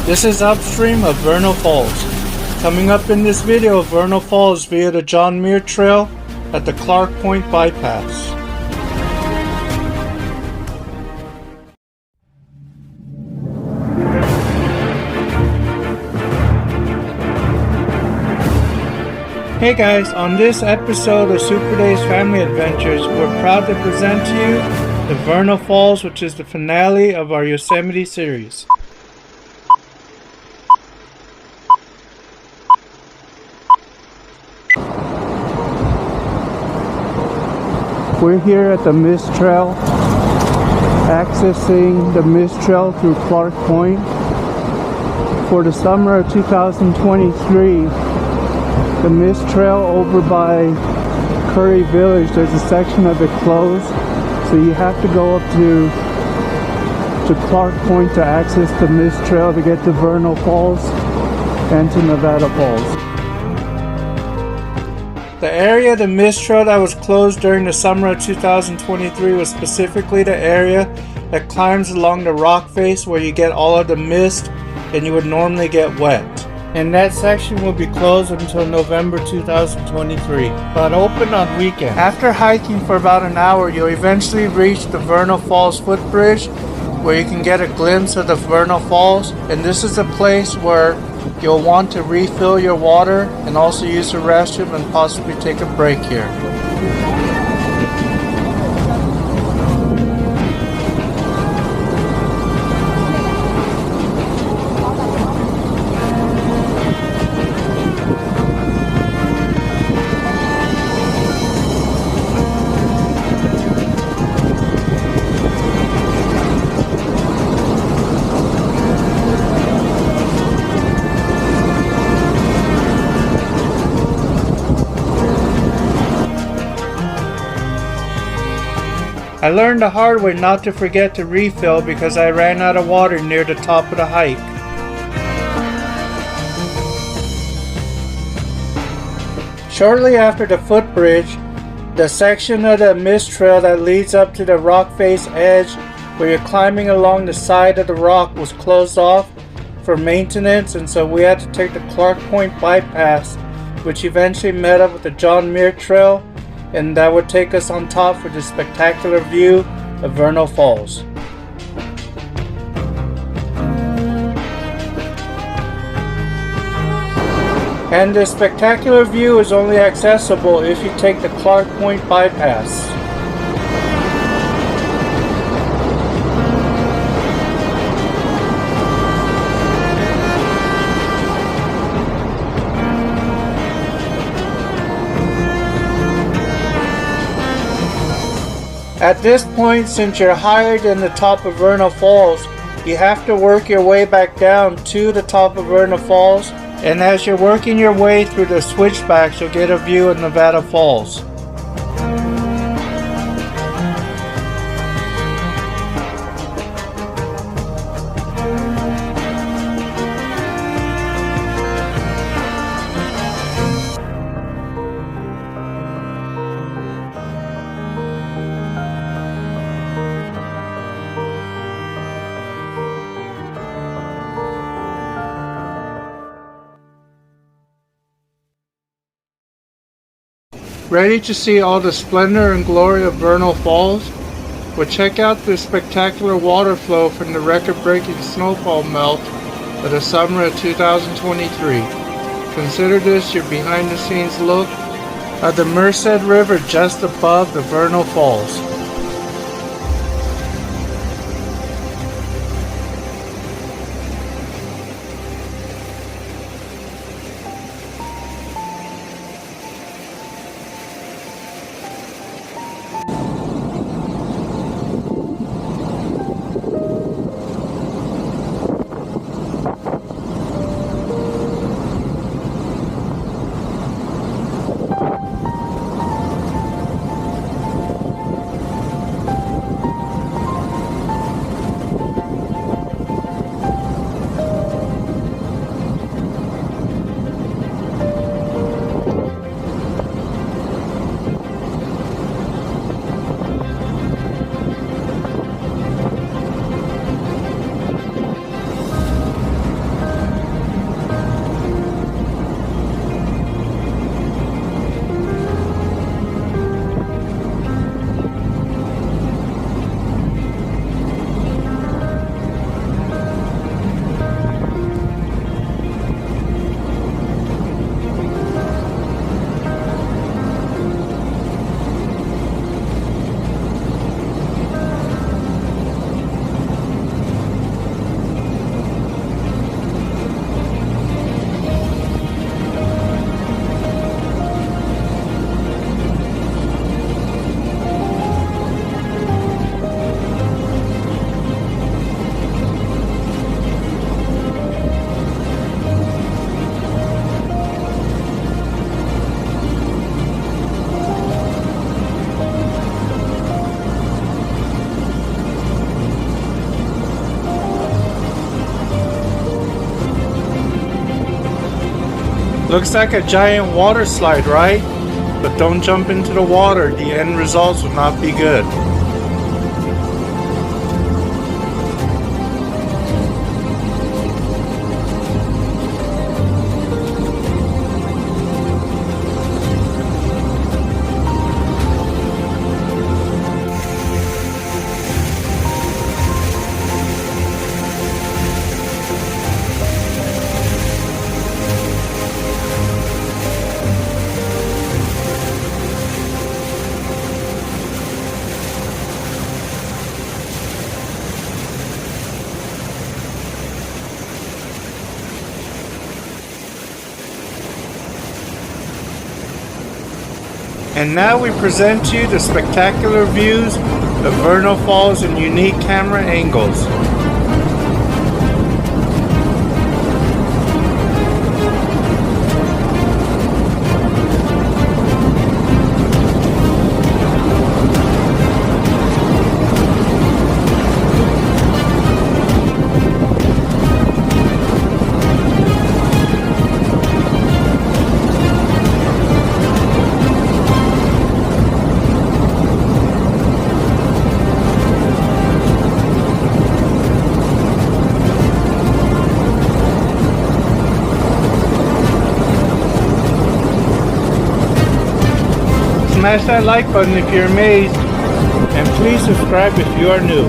This is upstream of Vernal Falls. Coming up in this video, Vernal Falls via the John Muir Trail at the Clark Point Bypass. Hey guys, on this episode of Super Days Family Adventures, we're proud to present to you the Vernal Falls, which is the finale of our Yosemite series. We're here at the Mist Trail, accessing the Mist Trail through Clark Point. For the summer of 2023, the Mist Trail over by Curry Village, there's a section of it closed, so you have to go up to Clark Point to access the Mist Trail to get to Vernal Falls and to Nevada Falls. The area of the Mist Trail that was closed during the summer of 2023 was specifically the area that climbs along the rock face where you get all of the mist and you would normally get wet. And that section will be closed until November 2023, but open on weekends. After hiking for about an hour, you'll eventually reach the Vernal Falls footbridge, where you can get a glimpse of the Vernal Falls. And this is a place where you'll want to refill your water and also use the restroom and possibly take a break here. I learned the hard way not to forget to refill because I ran out of water near the top of the hike. Shortly after the footbridge, the section of the Mist Trail that leads up to the rock face edge where you're climbing along the side of the rock was closed off for maintenance, and so we had to take the Clark Point Bypass, which eventually met up with the John Muir Trail, and that would take us on top for the spectacular view of Vernal Falls. And this spectacular view is only accessible if you take the Clark Point Bypass. At this point, since you're higher than the top of Vernal Falls, you have to work your way back down to the top of Vernal Falls, and as you're working your way through the switchbacks, you'll get a view of Nevada Falls. Ready to see all the splendor and glory of Vernal Falls? Well, check out this spectacular water flow from the record-breaking snowfall melt of the summer of 2023. Consider this your behind-the-scenes look of the Merced River just above the Vernal Falls. Looks like a giant water slide, right? But don't jump into the water. The end results will not be good. And now we present to you the spectacular views of Vernal Falls in unique camera angles. Smash that like button if you're amazed, and please subscribe if you are new.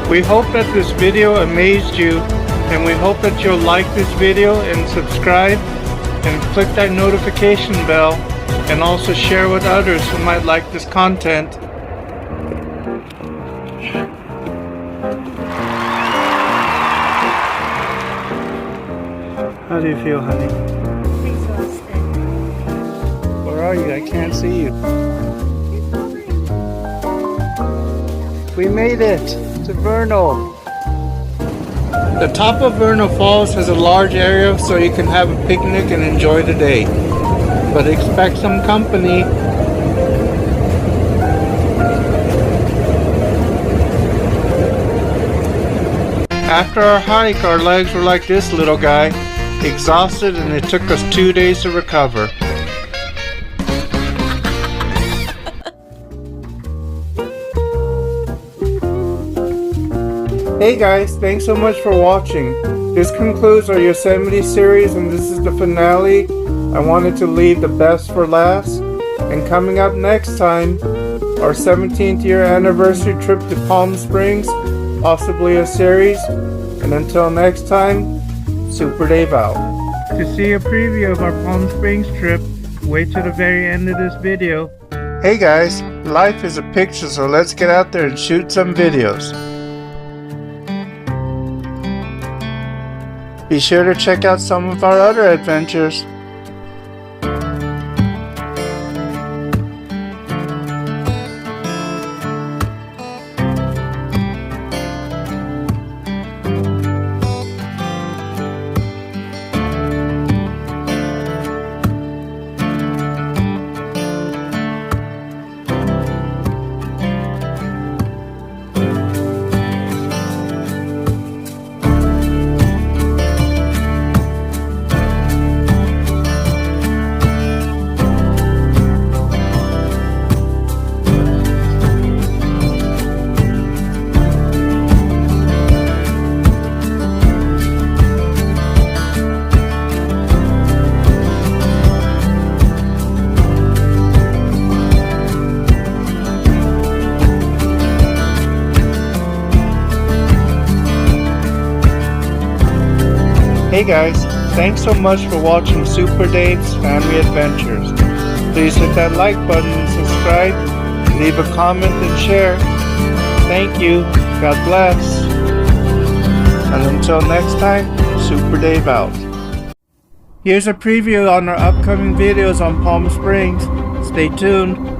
We hope that this video amazed you, and we hope that you'll like this video and subscribe and click that notification bell, and also share with others who might like this content. How do you feel, honey? Exhausted. are you? I can't see you. We made it to Vernal. The top of Vernal Falls has a large area so you can have a picnic and enjoy the day. But expect some company. After our hike, our legs were like this little guy, exhausted, and it took us 2 days to recover. Hey guys, thanks so much for watching. This concludes our Yosemite series, and this is the finale. I wanted to leave the best for last. And coming up next time, our 17th year anniversary trip to Palm Springs, possibly a series. And until next time, Super Dave out. To see a preview of our Palm Springs trip, wait to the very end of this video. Hey guys, life is a picture, so let's get out there and shoot some videos. Be sure to check out some of our other adventures. Hey guys, thanks so much for watching Super Dave's Family Adventures. Please hit that like button and subscribe, leave a comment and share. Thank you, God bless. And until next time, Super Dave out. Here's a preview on our upcoming videos on Palm Springs. Stay tuned.